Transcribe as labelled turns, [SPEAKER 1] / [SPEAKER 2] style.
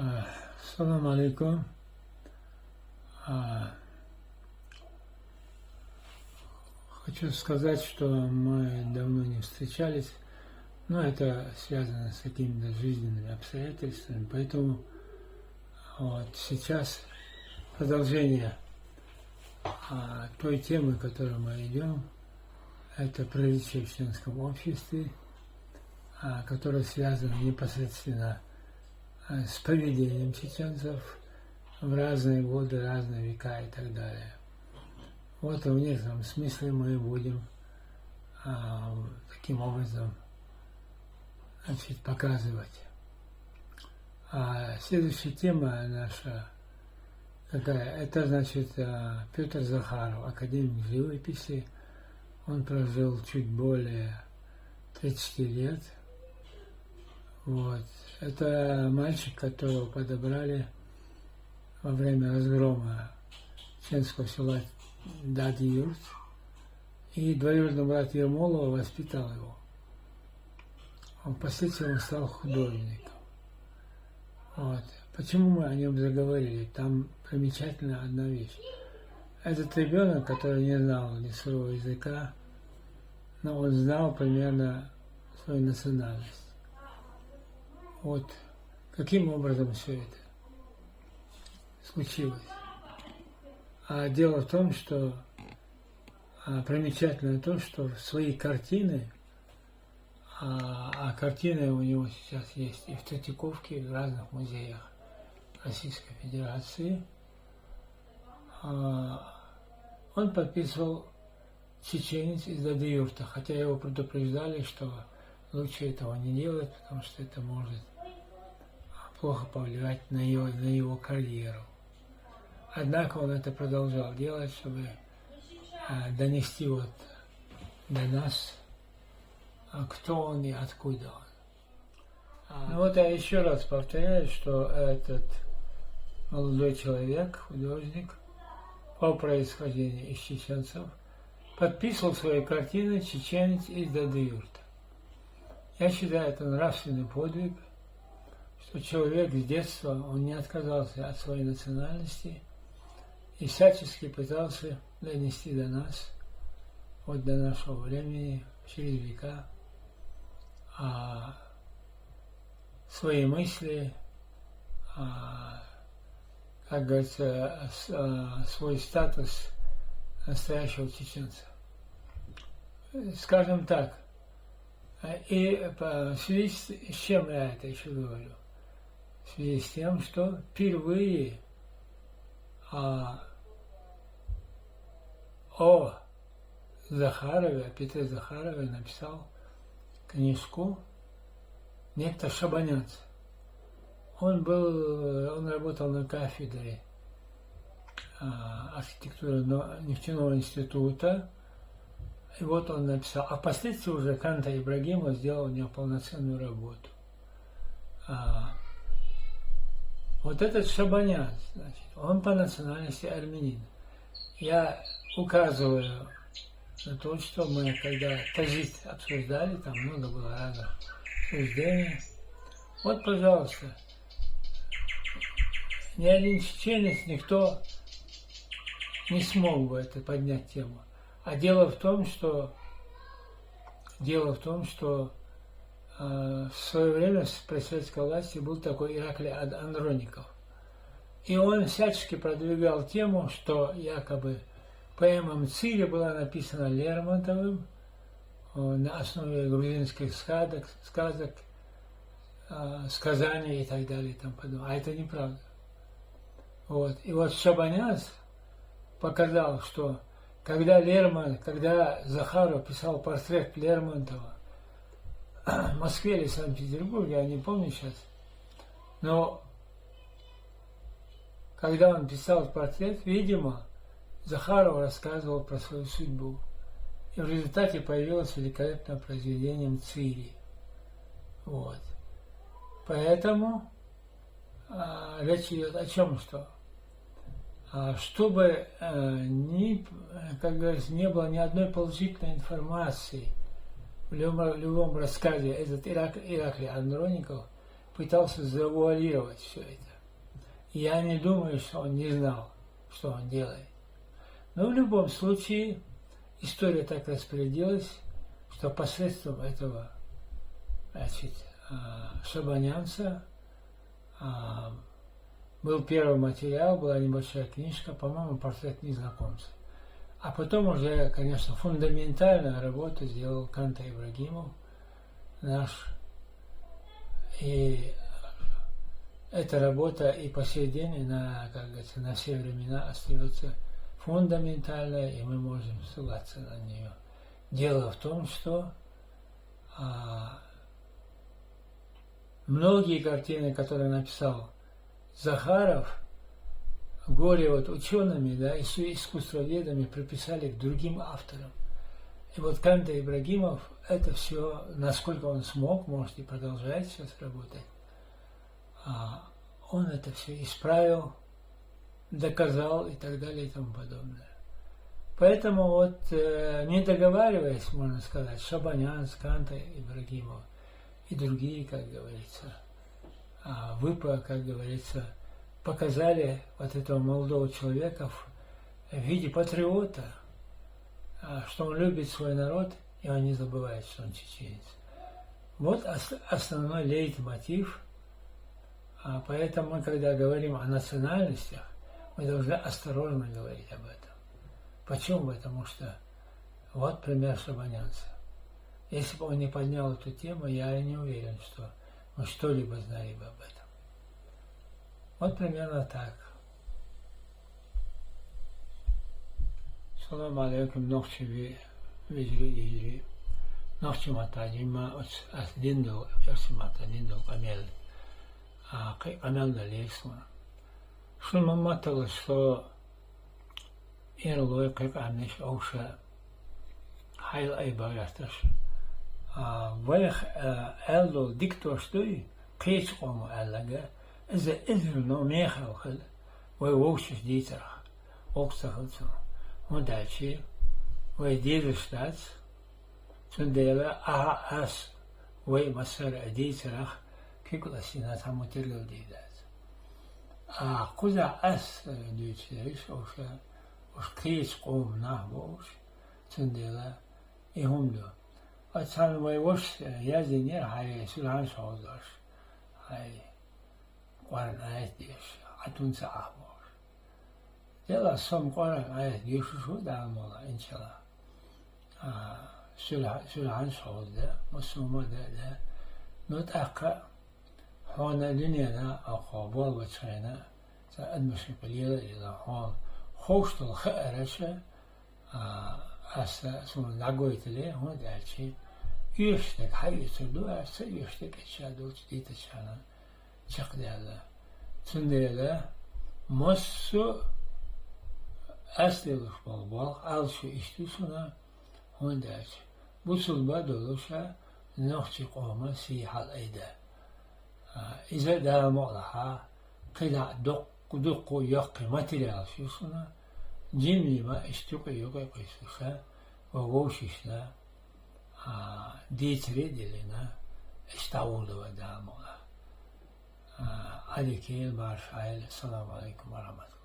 [SPEAKER 1] Ассаламу алейкум. Хочу сказать, что мы давно не встречались, но это связано с какими-то жизненными обстоятельствами, поэтому вот сейчас продолжение той темы, к которой мы идем, это приличие в членском обществе, которое связано непосредственно с поведением чеченцев в разные годы, разные века и так далее. Вот в некотором смысле мы будем таким образом показывать. Следующая тема наша какая? Это значит Петр Захаров, академик живописи. Он прожил чуть более 30 лет. Вот. Это мальчик, которого подобрали во время разгрома чеченского села Дади-Юрт, и двоюродный брат Ермолова воспитал его. Впоследствии он стал художником. Вот. Почему мы о нем заговорили? Там примечательна одна вещь. Этот ребенок, который не знал ни своего языка, но он знал примерно свою национальность. Вот каким образом все это случилось. Дело в том, что примечательно то, что свои картины, картины у него сейчас есть и в Третьяковке, и в разных музеях Российской Федерации, он подписывал чеченец из Дади-Юрта, хотя его предупреждали, что лучше этого не делать, потому что это может плохо повлиять на его карьеру. Однако он это продолжал делать, чтобы донести вот до нас, кто он и откуда он. Ну вот я еще раз повторяю, что этот молодой человек, художник, по происхождению из чеченцев, подписывал свои картины чеченец из Дади-Юрта. Я считаю, это нравственный подвиг, что человек с детства, он не отказался от своей национальности и всячески пытался донести до нас, вот до нашего времени, через века, свои мысли, как говорится, свой статус настоящего чеченца. Скажем так, и в связи с чем я это еще говорю? В связи с тем, что впервые о Захарове, о Петре Захарове написал книжку некто Шабаняц. Он работал на кафедре архитектуры нефтяного института, и вот он написал, а впоследствии уже Канта Ибрагимов сделал у него полноценную работу. Вот этот Шабаняц, значит, он по национальности армянин. Я указываю на то, что мы, когда Тажит обсуждали, там много было разных суждений. Вот, пожалуйста, ни один чеченец, никто не смог бы это поднять тему. А дело в том, что в свое время при советской власти был такой Ираклий Андроников. И он всячески продвигал тему, что якобы поэма «Мцири» была написана Лермонтовым на основе грузинских сказок, сказаний и так далее и тому подобное. А это неправда. Вот. И вот Шабаняц показал, что когда Захаров писал портрет Лермонтова в Москве или Санкт-Петербурге, я не помню сейчас, но когда он писал портрет, видимо, Захаров рассказывал про свою судьбу. И в результате появилось великолепное произведение «Мцири». Вот. Поэтому речь идет о чем, что чтобы как говорится, не было ни одной положительной информации в любом рассказе, этот Ираклий Андроников пытался завуалировать все это. Я не думаю, что он не знал, что он делает. Но в любом случае, история так распорядилась, что посредством этого, значит, шабанянца был первый материал, была небольшая книжка, по-моему, портрет незнакомца. А потом уже, конечно, фундаментальную работу сделал Канта Ибрагимов, наш. И эта работа и по сей день, как говорится, на все времена остается фундаментальной, и мы можем ссылаться на нее. Дело в том, что многие картины, которые написал Захаров, горе вот учеными, да, и искусствоведами приписали к другим авторам. И вот Канта Ибрагимов это все, насколько он смог, может и продолжает сейчас работать, он это все исправил, доказал и так далее и тому подобное. Поэтому вот, не договариваясь, можно сказать, Шабанян, Канта Ибрагимов и другие, как говорится, как говорится, показали вот этого молодого человека в виде патриота, что он любит свой народ, и он не забывает, что он чеченец. Вот основной лейтмотив. Поэтому мы, когда говорим о национальностях, мы должны осторожно говорить об этом. Почему? Потому что вот пример шабанянца. Если бы он не поднял эту тему, я не уверен, что мы что-либо знали бы об этом. Вот примерно так. Салам алейкум, нохчи вижри. Нохчи мата нима от диндо, ярси мата диндо камел. Камел да лесма. Шулма матала, что ирлой как амниш ауша хайл айбагасташ. Ваях элдо диктор стой, кейс кому эллага. إذا إذن ميخا وخل ويوشش ديترخ وقصخلتو وداشي ويدير ستات تنديلا أس ويمسر ديترخ كيكولا سينات همو ترغل ديدات قوزا أس ديتريش وش كيس قوم نهبوش تنديلا إهم دو أتسان ويوش يازينير هاي سلعان شعوداش هاي Qoran ayet diyor. Atun saahmor. Dela som Qoran ayet diyor şu dalmola inşallah. Sülhan şolda, Müslüman da not akka hona dünyada aqabal ve çayna sa المشكلة إذا هون خوشتل خيرشه أسا سون لقويت له هون دالشي يشتك حيث دو أسا يشتك الشادو تديت الشانا چقدر تندیله مسو اصلیش بالبال alşı iştüsüne hondaç bu sulba doluşa nokçi qoma sihal eyde İze dağmalıha kıda dokku yok materyal şusuna cimrima iştüqü yok qoysusa ve voşişle ditri diline istavulu ve dağmalı عليك البارفايل. السلام عليكم ورحمة الله.